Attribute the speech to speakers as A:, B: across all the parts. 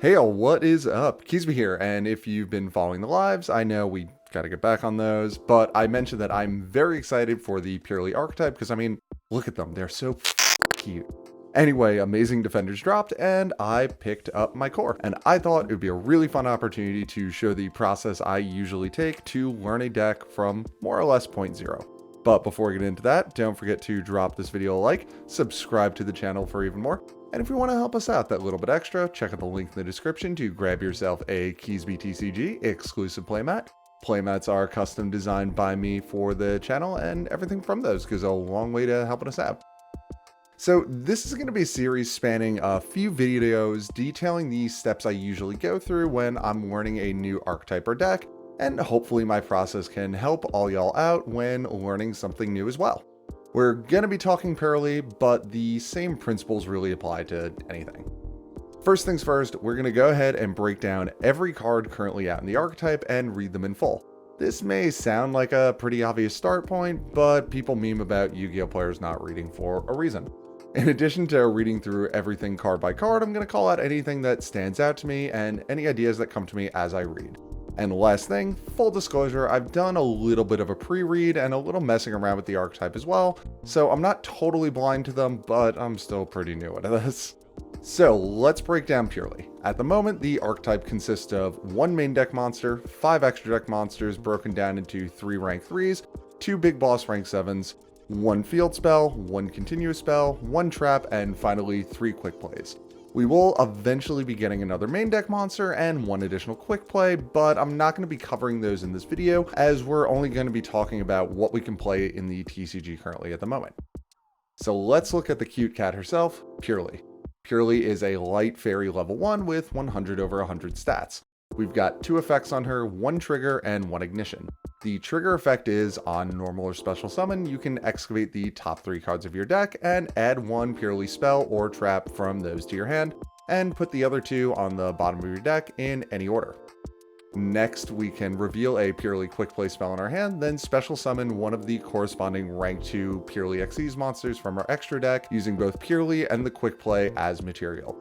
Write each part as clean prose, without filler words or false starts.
A: Hey all, what is up? Keasbey here, and if you've been following the lives, I know we gotta get back on those, but I mentioned that I'm very excited for the Purrely Archetype, because I mean, look at them, they're so cute. Anyway, Amazing Defenders dropped, and I picked up my core, and I thought it would be a really fun opportunity to show the process I usually take to learn a deck from more or less point zero. But before we get into that, don't forget to drop this video a like, subscribe to the channel for even more, and if you want to help us out that little bit extra, check out the link in the description to grab yourself a Keasbey TCG exclusive playmat. Playmats are custom designed by me for the channel, and everything from those goes a long way to helping us out. So this is going to be a series spanning a few videos detailing the steps I usually go through when I'm learning a new archetype or deck, and hopefully my process can help all y'all out when learning something new as well. We're going to be talking Purrely, but the same principles really apply to anything. First things first, we're going to go ahead and break down every card currently out in the archetype and read them in full. This may sound like a pretty obvious start point, but people meme about Yu-Gi-Oh players not reading for a reason. In addition to reading through everything card by card, I'm going to call out anything that stands out to me and any ideas that come to me as I read. And last thing, full disclosure, I've done a little bit of a pre-read and a little messing around with the archetype as well, so I'm not totally blind to them, but I'm still pretty new at this. So let's break down Purrely. At the moment, the archetype consists of one main deck monster, 5 extra deck monsters broken down into 3 rank 3s, 2 big boss rank 7s, 1 field spell, 1 continuous spell, 1 trap, and finally 3 quick plays. We will eventually be getting another main deck monster and 1 additional quick play, but I'm not going to be covering those in this video as we're only going to be talking about what we can play in the TCG currently at the moment. So let's look at the cute cat herself, Purrely. Purrely is a light fairy level 1 with 100 over 100 stats. We've got 2 effects on her, 1 trigger and 1 ignition. The trigger effect is, on normal or special summon, you can excavate the top 3 cards of your deck and add 1 Purrely spell or trap from those to your hand, and put the other 2 on the bottom of your deck in any order. Next, we can reveal a Purrely quick play spell in our hand, then special summon one of the corresponding rank 2 Purrely Xyz monsters from our extra deck using both Purrely and the quick play as material.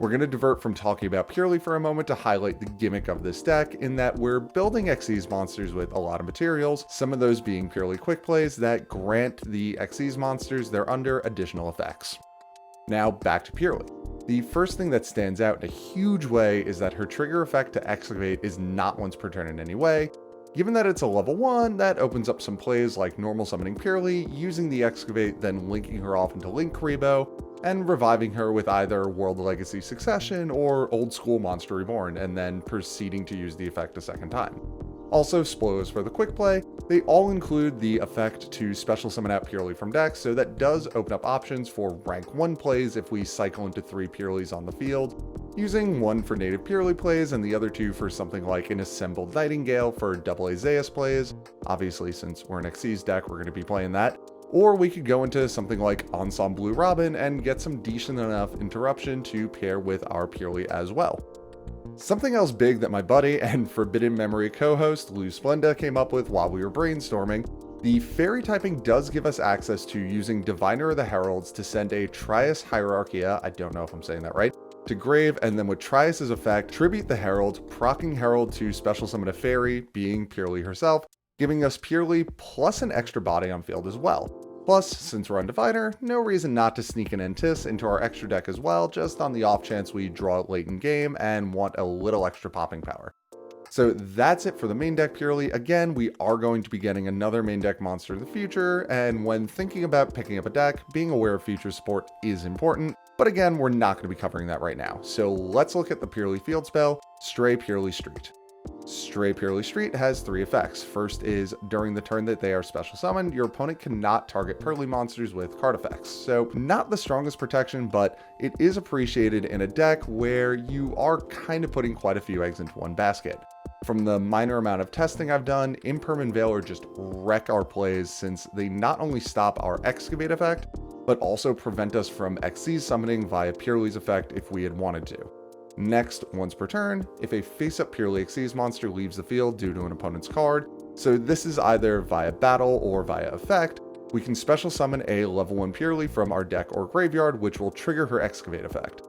A: We're going to divert from talking about Purrely for a moment to highlight the gimmick of this deck, in that we're building Xyz monsters with a lot of materials, some of those being Purrely quick plays that grant the Xyz monsters they're under additional effects. Now back to Purrely. The first thing that stands out in a huge way is that her trigger effect to excavate is not once per turn in any way. Given that it's a level 1, that opens up some plays like normal summoning Purrely, using the excavate, then linking her off into Link Kuriboh, and reviving her with either World Legacy Succession or Old School Monster Reborn, and then proceeding to use the effect a second time. Also, spoilers for the quick play, they all include the effect to special summon out Purrely from decks, so that does open up options for rank 1 plays if we cycle into 3 Purrelys on the field, using 1 for native Purrely plays and the other 2 for something like an Assembled Nightingale for double Zeus plays. Obviously, since we're an Xyz deck, we're going to be playing that. Or we could go into something like Ensemble Blue Robin and get some decent enough interruption to pair with our Purrely as well. Something else big that my buddy and Forbidden Memory co-host Lou Splenda came up with while we were brainstorming, the fairy typing does give us access to using Diviner of the Heralds to send a Trias Hierarchia, I don't know if I'm saying that right, to grave, and then with Trias's effect, tribute the Herald, proccing Herald to special summon a fairy, being Purrely herself, giving us Purrely plus an extra body on field as well. Plus, since we're on Diviner, no reason not to sneak an Entis into our extra deck as well, just on the off chance we draw it late in game and want a little extra popping power. So that's it for the main deck Purrely. Again, we are going to be getting another main deck monster in the future, and when thinking about picking up a deck, being aware of future support is important, but again, we're not going to be covering that right now. So let's look at the Purrely field spell, Stray Purrely Street. Stray Purrely Street has 3 effects. First is, during the turn that they are special summoned, your opponent cannot target Purrely monsters with card effects. So not the strongest protection, but it is appreciated in a deck where you are kind of putting quite a few eggs into one basket. From the minor amount of testing I've done, Imperm and Veiler just wreck our plays, since they not only stop our Excavate effect, but also prevent us from Xyz summoning via Purrely's effect if we had wanted to. Next, once per turn, if a face-up Purrely Xyz monster leaves the field due to an opponent's card, so this is either via battle or via effect, we can special summon a level 1 Purrely from our deck or graveyard, which will trigger her Excavate effect.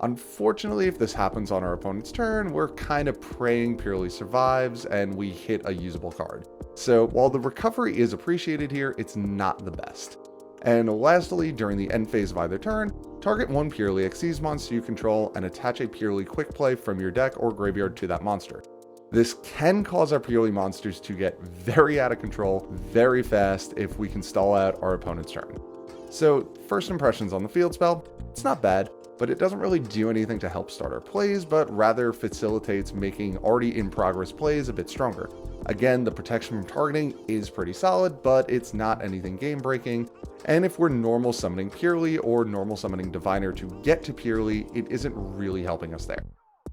A: Unfortunately, if this happens on our opponent's turn, we're kind of praying Purrely survives and we hit a usable card. So while the recovery is appreciated here, it's not the best. And lastly, during the end phase of either turn, target one Purrely Xyz monster you control and attach a Purrely quick play from your deck or graveyard to that monster. This can cause our Purrely monsters to get very out of control very fast if we can stall out our opponent's turn. So first impressions on the field spell, it's not bad, but it doesn't really do anything to help start our plays, but rather facilitates making already in progress plays a bit stronger. Again, the protection from targeting is pretty solid, but it's not anything game breaking, and if we're normal summoning Purrely or normal summoning Diviner to get to Purrely, it isn't really helping us there.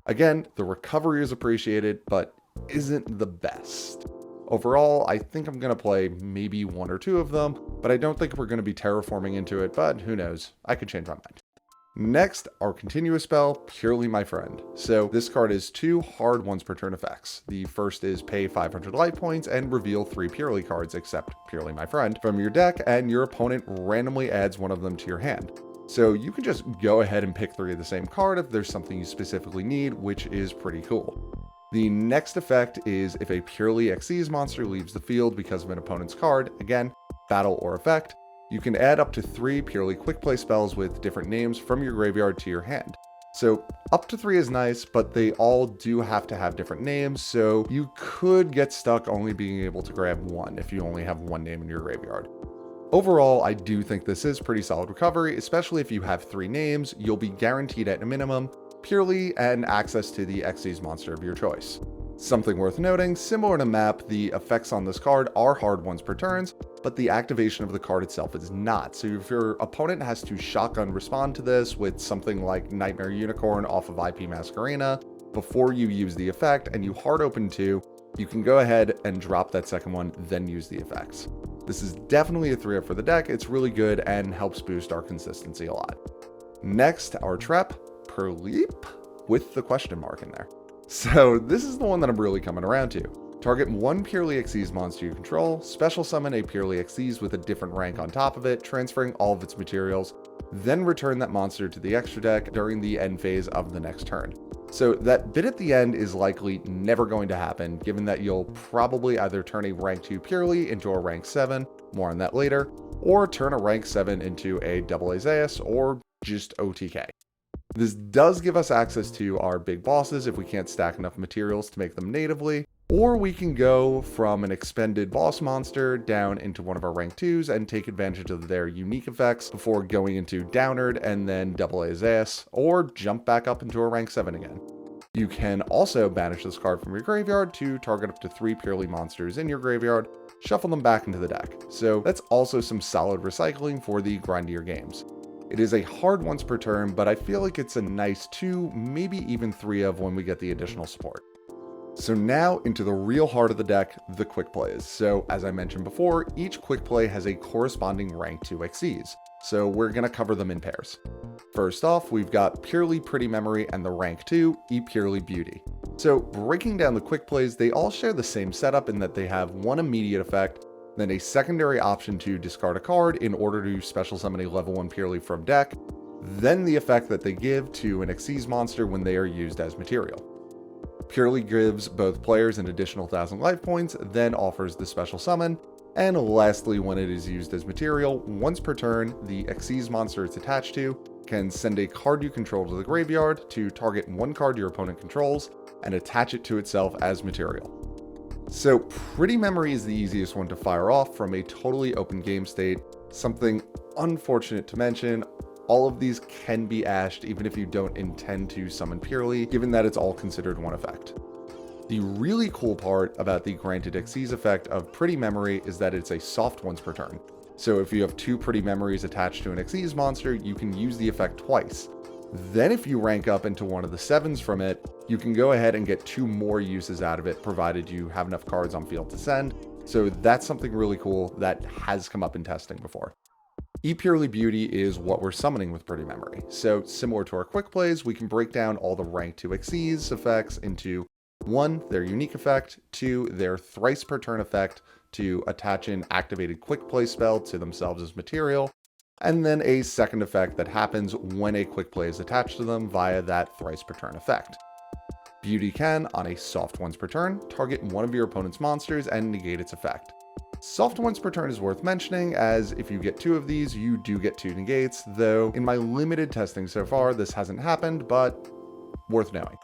A: Again, the recovery is appreciated, but isn't the best. Overall, I think I'm going to play maybe one or two of them, but I don't think we're going to be terraforming into it, but who knows, I could change my mind. Next, our continuous spell, Purrely My Friend. So this card is two hard once per turn effects. The first is pay 500 life points and reveal 3 Purrely cards, except Purrely My Friend, from your deck, and your opponent randomly adds one of them to your hand. So you can just go ahead and pick 3 of the same card if there's something you specifically need, which is pretty cool. The next effect is if a Purrely Xyz monster leaves the field because of an opponent's card, again, battle or effect, you can add up to 3 Purrely quick play spells with different names from your graveyard to your hand. So up to 3 is nice, but they all do have to have different names, so you could get stuck only being able to grab 1 if you only have 1 name in your graveyard. Overall, I do think this is pretty solid recovery, especially if you have 3 names, you'll be guaranteed at a minimum Purrely and access to the Xyz monster of your choice. Something worth noting, similar to Map, the effects on this card are hard once per turns, but the activation of the card itself is not. So if your opponent has to shotgun respond to this with something like Nightmare Unicorn off of IP Masquerena before you use the effect and you hard open 2, you can go ahead and drop that second one, then use the effects. This is definitely a 3-up for the deck, it's really good and helps boost our consistency a lot. Next, our trap, Purrely, with the question mark in there. So this is the one that I'm really coming around to. Target one Purrely Xyz monster you control, special summon a Purrely Xyz with a different rank on top of it, transferring all of its materials, then return that monster to the extra deck during the end phase of the next turn. So that bit at the end is likely never going to happen, given that you'll probably either turn a rank 2 Purrely into a rank 7, more on that later, or turn a rank 7 into a double Azais, or just OTK. This does give us access to our big bosses if we can't stack enough materials to make them natively, or we can go from an expended boss monster down into one of our rank 2s and take advantage of their unique effects before going into Downard and then double Azais, or jump back up into a rank 7 again. You can also banish this card from your graveyard to target up to 3 Purrely monsters in your graveyard, shuffle them back into the deck. So that's also some solid recycling for the grindier games. It is a hard once per turn, but I feel like it's a nice 2, maybe even 3 of when we get the additional support. So now into the real heart of the deck, the quick plays. So as I mentioned before, each quick play has a corresponding rank 2 Xyz. So we're going to cover them in pairs. First off, we've got Purrely Pretty Memory and the rank 2, Purrely Beauty. So breaking down the quick plays, they all share the same setup in that they have one immediate effect, then a secondary option to discard a card in order to special summon a level 1 Purrely from deck, then the effect that they give to an Xyz monster when they are used as material. Purrely gives both players an additional 1,000 life points, then offers the special summon, and lastly, when it is used as material, once per turn, the Xyz monster it's attached to can send a card you control to the graveyard to target one card your opponent controls and attach it to itself as material. So Pretty Memory is the easiest one to fire off from a totally open game state. Something unfortunate to mention, all of these can be ashed even if you don't intend to summon Purrely, given that it's all considered one effect. The really cool part about the granted Xyz effect of Pretty Memory is that it's a soft once per turn. So if you have 2 Pretty Memories attached to an Xyz monster, you can use the effect twice. Then if you rank up into one of the 7s from it, you can go ahead and get 2 more uses out of it, provided you have enough cards on field to send. So that's something really cool that has come up in testing before. Purrely Beauty is what we're summoning with Pretty Memory. So similar to our quick plays, we can break down all the rank 2 Xyz effects into 1, their unique effect, 2, their thrice per turn effect to attach an activated quick play spell to themselves as material, and then a second effect that happens when a quick play is attached to them via that thrice per turn effect. Beauty can, on a soft once per turn, target one of your opponent's monsters and negate its effect. Soft once per turn is worth mentioning, as if you get 2 of these, you do get 2 negates, though in my limited testing so far, this hasn't happened, but worth knowing.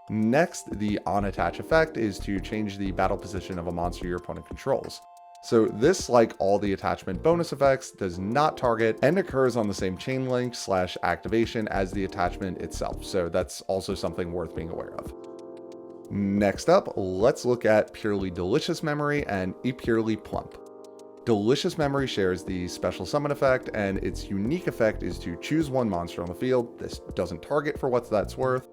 A: Next, the on-attach effect is to change the battle position of a monster your opponent controls. So this, like all the attachment bonus effects, does not target and occurs on the same chain link / activation as the attachment itself, so that's also something worth being aware of. Next up, let's look at Purrely Delicious Memory and Purrely Plump. Delicious Memory shares the special summon effect, and its unique effect is to choose one monster on the field. This doesn't target for what that's worth,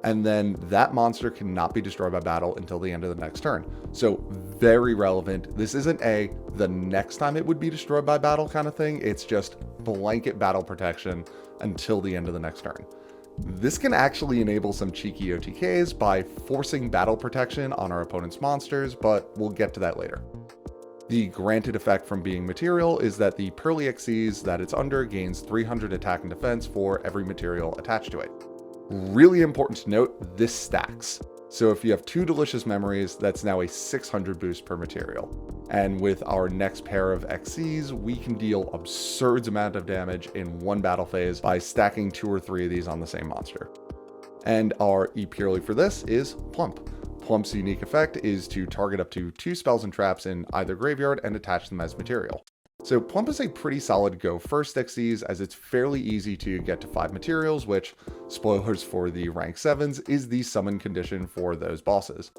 A: and then that monster cannot be destroyed by battle until the end of the next turn. So very relevant. This isn't the next time it would be destroyed by battle kind of thing. It's just blanket battle protection until the end of the next turn. This can actually enable some cheeky OTKs by forcing battle protection on our opponent's monsters, but we'll get to that later. The granted effect from being material is that the Purrely XCs that it's under gains 300 attack and defense for every material attached to it. Really important to note, this stacks. So if you have 2 Delicious Memories, that's now a 600 boost per material. And with our next pair of XCs, we can deal absurd amount of damage in one battle phase by stacking 2 or 3 of these on the same monster. And our Purrely for this is Plump. Plump's unique effect is to target up to 2 spells and traps in either graveyard and attach them as material. So Plump is a pretty solid go first XCs, as it's fairly easy to get to 5 materials, which, spoilers for the rank 7s, is the summon condition for those bosses.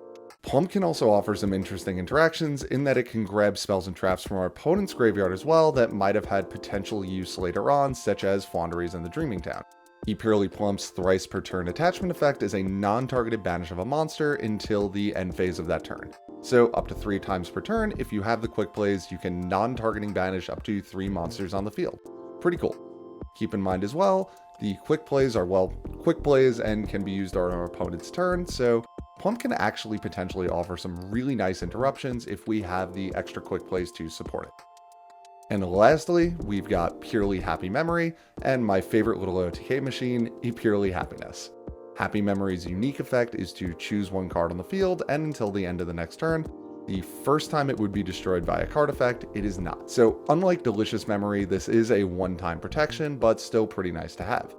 A: Plump can also offer some interesting interactions in that it can grab spells and traps from our opponent's graveyard as well that might have had potential use later on, such as Flaunderies and the Dreaming Town. Purrely Plump's thrice per turn attachment effect is a non-targeted banish of a monster until the end phase of that turn. So up to 3 times per turn, if you have the quick plays, you can non-targeting banish up to 3 monsters on the field. Pretty cool. Keep in mind as well, the quick plays are, quick plays and can be used on our opponent's turn, so Plump can actually potentially offer some really nice interruptions if we have the extra quick plays to support it. And lastly, we've got Purrely Happy Memory, and my favorite little OTK machine, Purrely Happiness. Happy Memory's unique effect is to choose 1 card on the field, and until the end of the next turn, the first time it would be destroyed by a card effect, it is not. So unlike Delicious Memory, this is a one-time protection, but still pretty nice to have.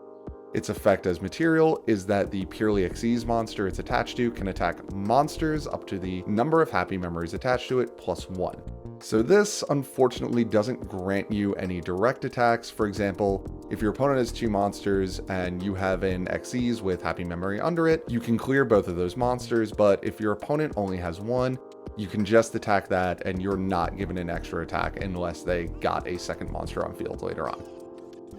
A: Its effect as material is that the Purrely XCs monster it's attached to can attack monsters up to the number of Happy Memories attached to it plus 1. So this, unfortunately, doesn't grant you any direct attacks. For example, if your opponent has 2 monsters and you have an XCs with Happy Memory under it, you can clear both of those monsters, but if your opponent only has 1, you can just attack that and you're not given an extra attack unless they got a second monster on field later on.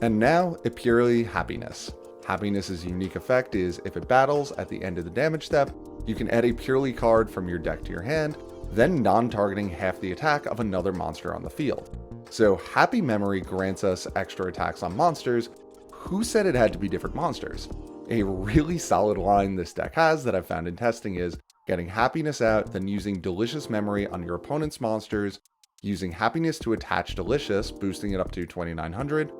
A: And now, Purrely Happiness. Happiness's unique effect is if it battles at the end of the damage step, you can add a Purrely card from your deck to your hand, then non-targeting half the attack of another monster on the field. So Happy Memory grants us extra attacks on monsters. Who said it had to be different monsters? A really solid line this deck has that I've found in testing is getting Happiness out, then using Delicious Memory on your opponent's monsters, using Happiness to attach Delicious, boosting it up to 2900,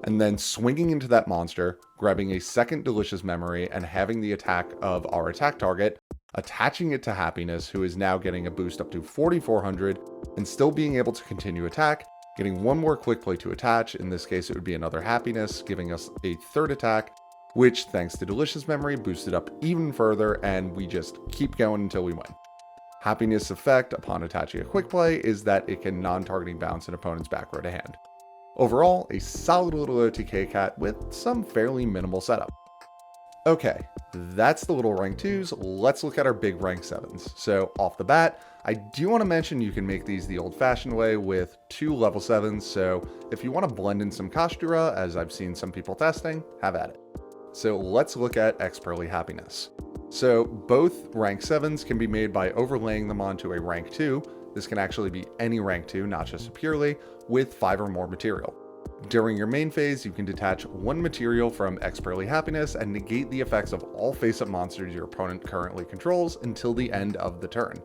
A: and then swinging into that monster, grabbing a second Delicious Memory and having the attack of our attack target, attaching it to Happiness, who is now getting a boost up to 4400, and still being able to continue attack, getting 1 more quick play to attach. In this case, it would be another Happiness, giving us a 3rd attack, which, thanks to Delicious Memory, boosted up even further, and we just keep going until we win. Happiness' effect upon attaching a quick play is that it can non-targeting bounce an opponent's back row to hand. Overall, a solid little OTK cat with some fairly minimal setup. Okay, that's the little rank 2s, let's look at our big rank 7s. So off the bat, I do want to mention you can make these the old-fashioned way with 2 level 7s, so if you want to blend in some Kashtira, as I've seen some people testing, have at it. So let's look at Purrely Happiness. So both rank 7s can be made by overlaying them onto a rank 2. This can actually be any rank 2, not just a Purrely, with 5 or more material. During your main phase, you can detach 1 material from Purrely Happiness and negate the effects of all face-up monsters your opponent currently controls until the end of the turn.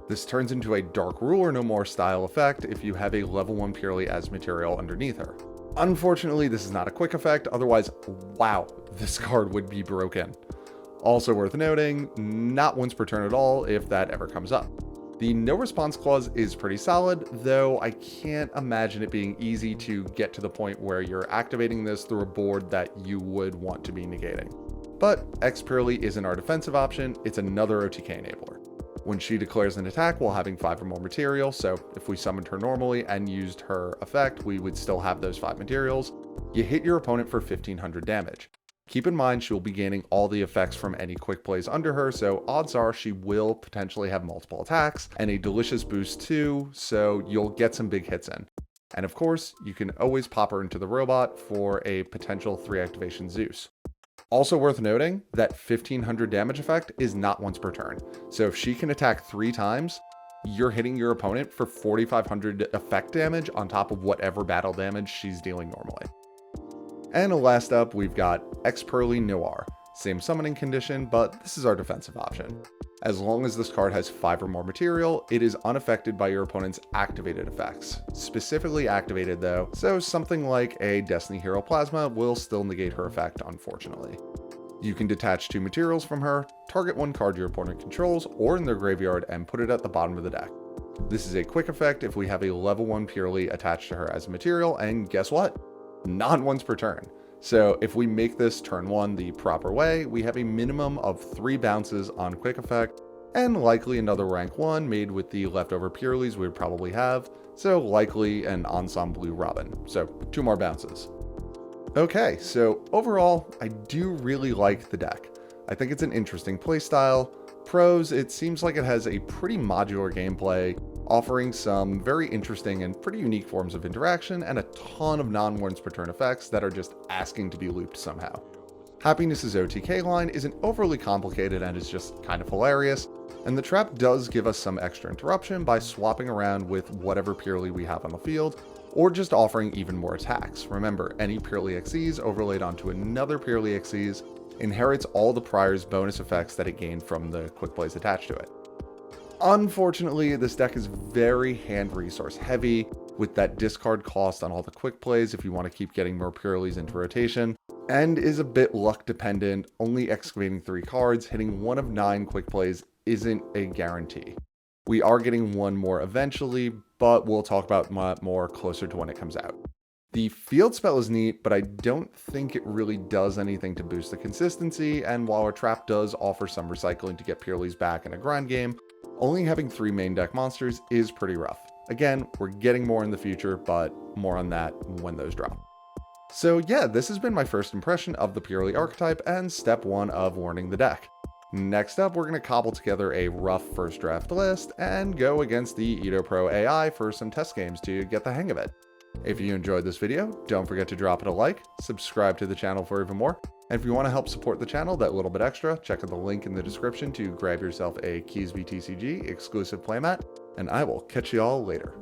A: This turns into a Dark Ruler No More style effect if you have a level 1 Purrely as material underneath her. Unfortunately, this is not a quick effect, otherwise, wow, this card would be broken. Also worth noting, not once per turn at all if that ever comes up. The no response clause is pretty solid, though I can't imagine it being easy to get to the point where you're activating this through a board that you would want to be negating. But X Purrely isn't our defensive option, it's another OTK enabler. When she declares an attack while having 5 or more material, so if we summoned her normally and used her effect, we would still have those 5 materials, you hit your opponent for 1500 damage. Keep in mind she will be gaining all the effects from any quick plays under her, so odds are she will potentially have multiple attacks and a delicious boost too, so you'll get some big hits in. And of course, you can always pop her into the robot for a potential 3 activation Zeus. Also worth noting that 1500 damage effect is not once per turn, so if she can attack 3 times, you're hitting your opponent for 4500 effect damage on top of whatever battle damage she's dealing normally. And last up, we've got X Purrely Noir. Same summoning condition, but this is our defensive option. As long as this card has 5 or more material, it is unaffected by your opponent's activated effects. Specifically activated though, so something like a Destiny Hero Plasma will still negate her effect, unfortunately. You can detach 2 materials from her, target 1 card your opponent controls or in their graveyard, and put it at the bottom of the deck. This is a quick effect if we have a level 1 Purrely attached to her as a material, and guess what? Not once per turn. So if we make this turn 1 the proper way, we have a minimum of 3 bounces on quick effect, and likely another rank 1 made with the leftover Purrelys we would probably have, so likely an Ensemble Blue Robin, so 2 more bounces. Okay, so overall, I do really like the deck. I think it's an interesting playstyle. Pros, it seems like it has a pretty modular gameplay, offering some very interesting and pretty unique forms of interaction and a ton of non-once per turn effects that are just asking to be looped somehow. Happiness's OTK line isn't overly complicated and is just kind of hilarious, and the trap does give us some extra interruption by swapping around with whatever Purrely we have on the field, or just offering even more attacks. Remember, any Purrely XYZ overlaid onto another Purrely XYZ inherits all the prior's bonus effects that it gained from the quick plays attached to it. Unfortunately, this deck is very hand resource heavy, with that discard cost on all the quick plays if you want to keep getting more Purrelys into rotation, and is a bit luck dependent, only excavating 3 cards, hitting 1 of 9 quick plays isn't a guarantee. We are getting 1 more eventually, but we'll talk about more closer to when it comes out. The field spell is neat, but I don't think it really does anything to boost the consistency, and while our trap does offer some recycling to get Purrelys back in a grind game, only having 3 main deck monsters is pretty rough. Again, we're getting more in the future, but more on that when those drop. So yeah, this has been my first impression of the Purrely archetype and step 1 of learning the deck. Next up, we're going to cobble together a rough first draft list and go against the Edo Pro AI for some test games to get the hang of it. If you enjoyed this video, don't forget to drop it a like, subscribe to the channel for even more, and if you want to help support the channel that little bit extra, check out the link in the description to grab yourself a Keasbey TCG exclusive playmat, and I will catch you all later.